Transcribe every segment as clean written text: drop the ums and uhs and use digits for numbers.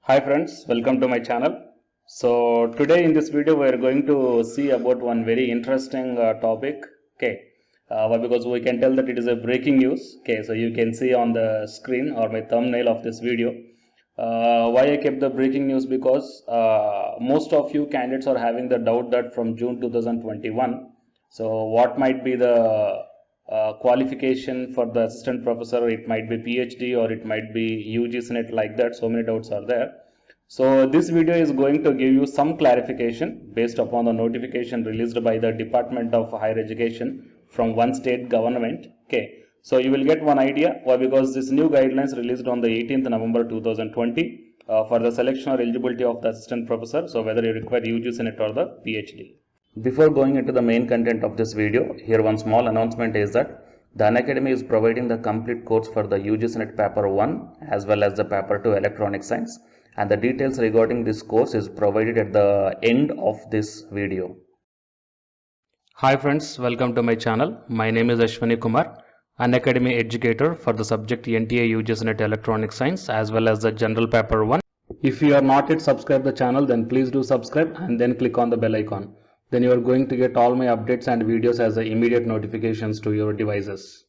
Hi friends, welcome to my channel. So today in this video we are going to see about one very interesting topic. Okay, because we can tell that it is a breaking news. Okay, so you can see on the screen or my thumbnail of this video. Why I kept the breaking news, because most of you candidates are having the doubt that from June 2021. So what might be the qualification for the assistant professor? It might be PhD or it might be UG Senate, like that. So many doubts are there. So this video is going to give you some clarification based upon the notification released by the Department of Higher Education from one state government. Okay, so you will get one idea why, because this new guidelines released on the 18th November 2020 for the selection or eligibility of the assistant professor. So whether you require UG Senate or the PhD. Before going into the main content of this video, here one small announcement is that the Unacademy is providing the complete course for the UG Senate Paper 1 as well as the Paper 2 Electronic Science, and the details regarding this course is provided at the end of this video. Hi friends, welcome to my channel. My name is Ashwani Kumar, Unacademy educator for the subject NTA UG Senate Electronic Science as well as the General Paper 1. If you are not yet subscribed the channel, then please do subscribe and then click on the bell icon. Then you are going to get all my updates and videos as the immediate notifications to your devices.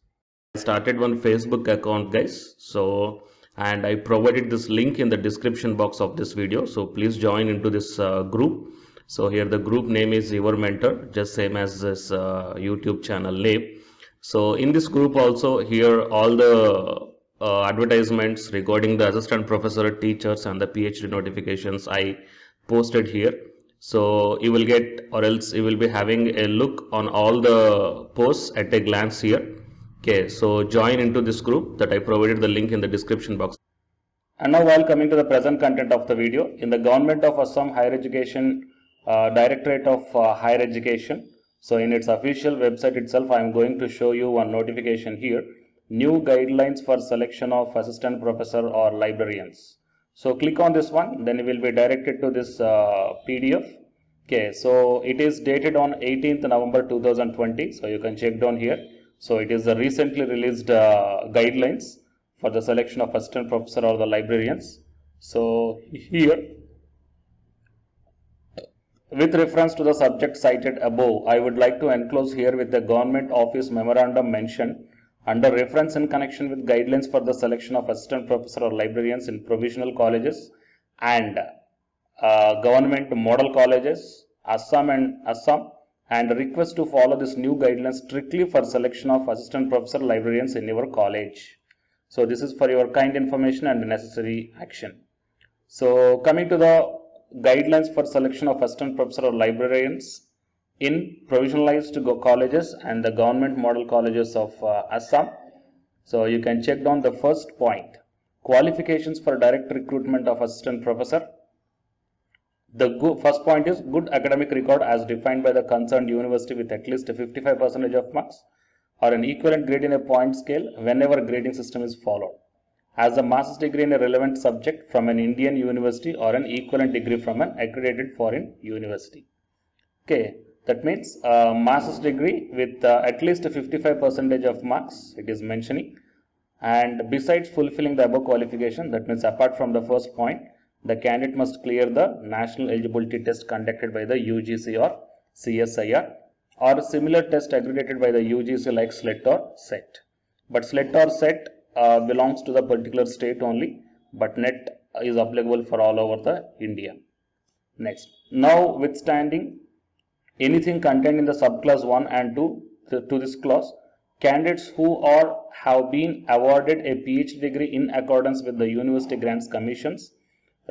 I started one Facebook account, guys. So, and I provided this link in the description box of this video. So please join into this group. So here the group name is Your Mentor, just same as this YouTube channel name. So in this group also, here all the advertisements regarding the assistant professor, teachers and the PhD notifications I posted here. So you will get, or else you will be having a look on all the posts at a glance here. Okay, so join into this group that I provided the link in the description box. And now while coming to the present content of the video, in the Government of Assam Higher Education Directorate of Higher Education, so in its official website itself, I am going to show you one notification here. New guidelines for selection of assistant professor or librarians. So click on this one, then you will be directed to this PDF. Okay, so it is dated on 18th November 2020. So you can check down here. So it is the recently released guidelines for the selection of assistant professor or the librarians. So here, with reference to the subject cited above, I would like to enclose here with the government office memorandum mentioned under reference in connection with guidelines for the selection of assistant professor or librarians in provisional colleges and government model colleges, Assam, and request to follow this new guidelines strictly for selection of assistant professor librarians in your college. So this is for your kind information and necessary action. So coming to the guidelines for selection of assistant professor or librarians in provisionalized colleges and the government model colleges of Assam. So you can check down the first point. Qualifications for direct recruitment of assistant professor. The first point is good academic record as defined by the concerned university with at least 55% of marks or an equivalent grade in a point scale whenever grading system is followed. As a master's degree in a relevant subject from an Indian university or an equivalent degree from an accredited foreign university. Okay, that means master's degree with at least 55% of marks it is mentioning, and besides fulfilling the above qualification, that means apart from the first point, the candidate must clear the national eligibility test conducted by the UGC or CSIR or a similar test accredited by the UGC like SLET or SET. But SLET or SET belongs to the particular state only, but NET is applicable for all over the India. Next, notwithstanding anything contained in the subclass 1 and 2 to this clause, candidates who have been awarded a PhD degree in accordance with the University Grants Commission's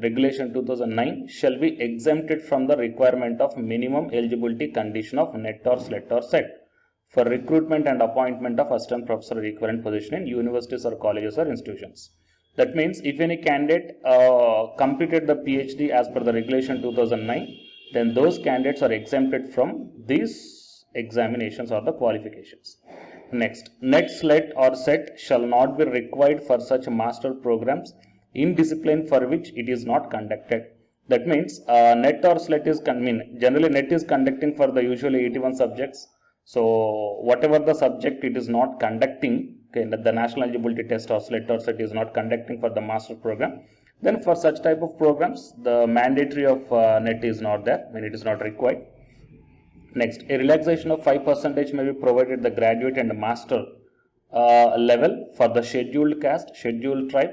Regulation 2009 shall be exempted from the requirement of minimum eligibility condition of NET or SLET or SET for recruitment and appointment of assistant professor or equivalent position in universities or colleges or institutions. That means if any candidate completed the PhD as per the Regulation 2009, then those candidates are exempted from these examinations or the qualifications. Next, NET, SLET or SET shall not be required for such master programs in discipline for which it is not conducted. That means NET or SLET is generally NET is conducting for the usually 81 subjects. So whatever the subject it is not conducting, okay, the national eligibility test or SLET or SET is not conducting for the master program, Then for such type of programs, the mandatory of NET is not there, I mean it is not required. Next, a relaxation of 5% may be provided at the graduate and master level for the scheduled caste, scheduled tribe,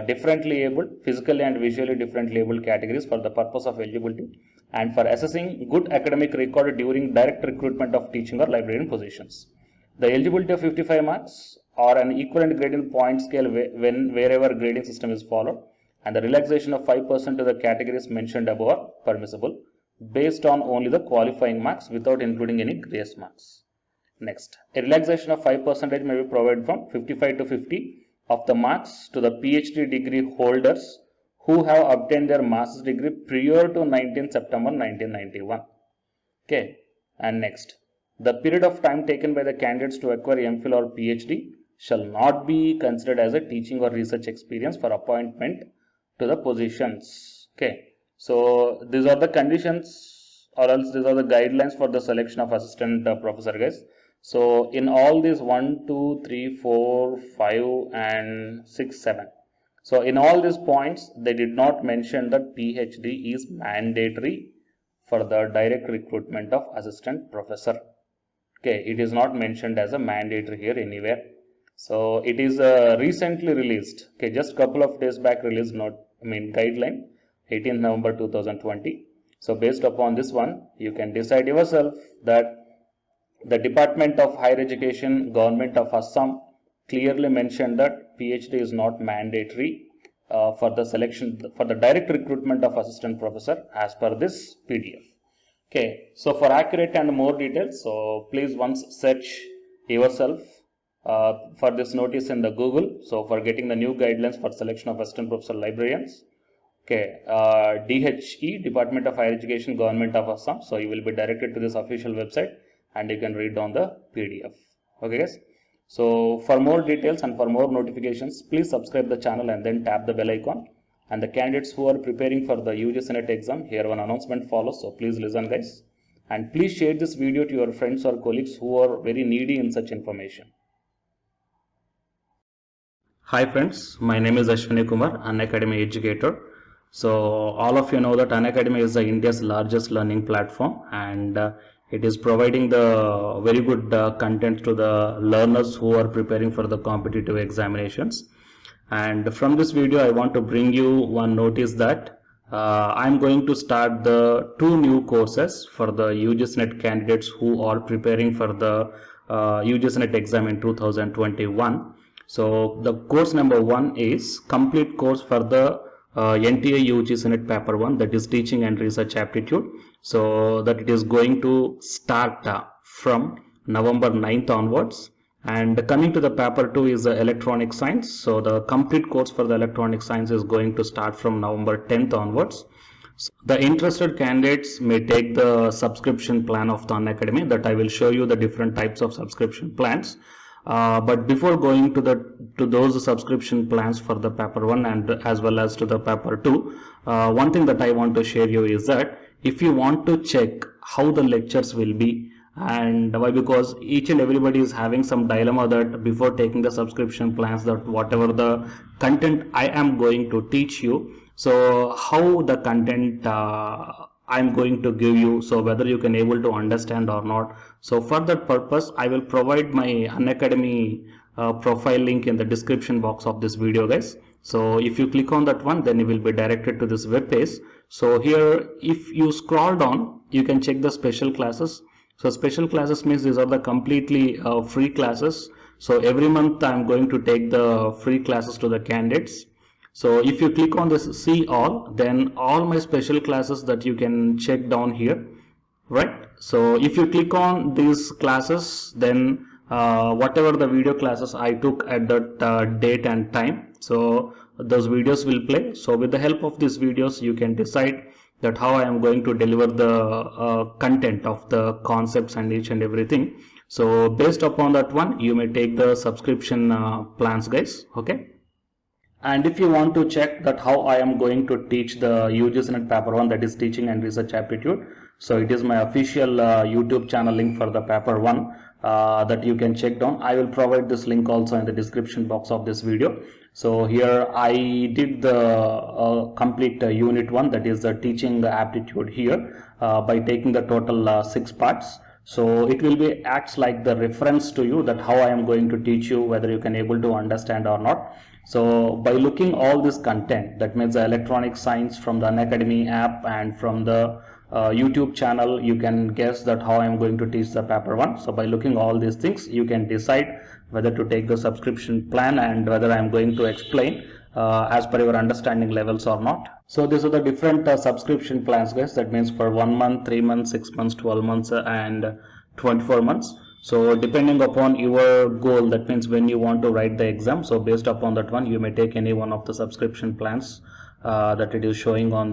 differently abled, physically and visually differently abled categories for the purpose of eligibility, and for assessing good academic record during direct recruitment of teaching or librarian positions. The eligibility of 55 marks or an equivalent grading point scale wherever grading system is followed, and the relaxation of 5% to the categories mentioned above are permissible based on only the qualifying marks without including any grace marks. Next, a relaxation of 5% may be provided from 55 to 50 of the marks to the PhD degree holders who have obtained their master's degree prior to 19 September 1991. Okay, and next, the period of time taken by the candidates to acquire MPhil or PhD shall not be considered as a teaching or research experience for appointment to the positions. Okay, so these are the conditions, or else these are the guidelines for the selection of assistant professor, guys. So in all these 1, 2, 3, 4, 5 and 6, 7. So in all these points, they did not mention that PhD is mandatory for the direct recruitment of assistant professor. Okay, it is not mentioned as a mandatory here anywhere. So it is recently released. Okay, just couple of days back released guideline, 18th November 2020. So based upon this one, you can decide yourself that the Department of Higher Education, Government of Assam clearly mentioned that PhD is not mandatory for the selection, for the direct recruitment of assistant professor as per this PDF. Okay, so for accurate and more details, so please once search yourself for this notice in the Google. So for getting the new guidelines for selection of assistant professor librarians. Okay, DHE, Department of Higher Education, Government of Assam. So you will be directed to this official website and you can read down the PDF. Okay guys, so for more details and for more notifications, please subscribe the channel and then tap the bell icon. And the candidates who are preparing for the UGC NET exam, here one announcement follows, so please listen guys, and please share this video to your friends or colleagues who are very needy in such information. Hi friends, my name is Ashwini Kumar, Unacademy educator. So all of you know that Unacademy is India's largest learning platform, and it is providing the very good content to the learners who are preparing for the competitive examinations. And from this video, I want to bring you one notice that I'm going to start the 2 new courses for the UGC NET candidates who are preparing for the UGC NET exam in 2021. So the course number 1 is complete course for the NTA UGC NET paper 1, that is teaching and research aptitude. So that it is going to start from November 9th onwards. And coming to the paper 2 is electronic science. So the complete course for the electronic science is going to start from November 10th onwards. So the interested candidates may take the subscription plan of the Unacademy, that I will show you the different types of subscription plans. But before going to those subscription plans for the paper 1 and as well as to the paper 2, one thing that I want to share you is that if you want to check how the lectures will be, and why, because each and everybody is having some dilemma that before taking the subscription plans, that whatever the content I am going to teach you, so how the content I'm going to give you, so whether you can able to understand or not. So for that purpose, I will provide my Unacademy profile link in the description box of this video guys. So if you click on that one, then you will be directed to this web page. So here if you scroll down, you can check the special classes. So special classes means these are the completely free classes. So every month I'm going to take the free classes to the candidates. So if you click on this see all, then all my special classes that you can check down here, right? So if you click on these classes, then whatever the video classes I took at that date and time, so those videos will play. So with the help of these videos, you can decide that how I am going to deliver the content of the concepts and each and everything. So based upon that one, you may take the subscription plans guys. Okay. And if you want to check that how I am going to teach the UGC NET paper 1, that is teaching and research aptitude, so it is my official YouTube channel link for the paper 1 that you can check down. I will provide this link also in the description box of this video. So here I did the complete unit 1, that is the teaching aptitude here, by taking the total 6 parts. So it will be acts like the reference to you, that how I am going to teach you, whether you can able to understand or not. So by looking all this content, that means the electronic science from the Unacademy app and from the YouTube channel, you can guess that how I am going to teach the paper 1. So by looking all these things, you can decide whether to take the subscription plan and whether I am going to explain as per your understanding levels or not. So these are the different subscription plans, guys. That means for 1 month, 3 months, 6 months, 12 months and 24 months. So depending upon your goal, that means when you want to write the exam, so based upon that one, you may take any one of the subscription plans that it is showing on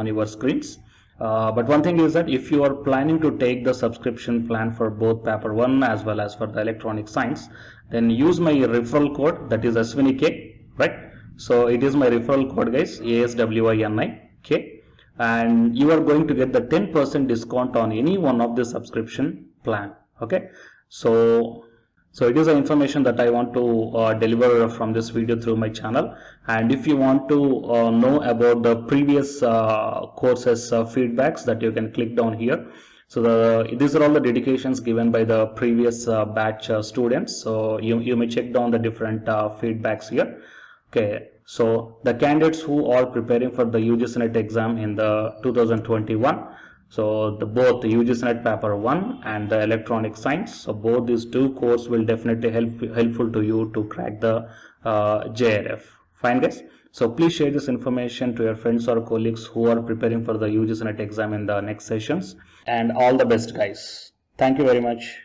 your screens. But one thing is that if you are planning to take the subscription plan for both paper 1 as well as for the electronic science, then use my referral code, that is SWINIK, right? So it is my referral code, guys, ASWINIK, and you are going to get the 10% discount on any one of the subscription plan. Okay, so it is the information that I want to deliver from this video through my channel. And if you want to know about the previous courses feedbacks, that you can click down here. So these are all the dedications given by the previous batch students. So you may check down the different feedbacks here. Okay, so the candidates who are preparing for the UGC NET exam in the 2021, so both the UGC NET paper 1 and the electronic science, so both these two courses will definitely helpful to you to crack the JRF. Fine, guys. So please share this information to your friends or colleagues who are preparing for the UGC NET exam in the next sessions. And all the best, guys. Thank you very much.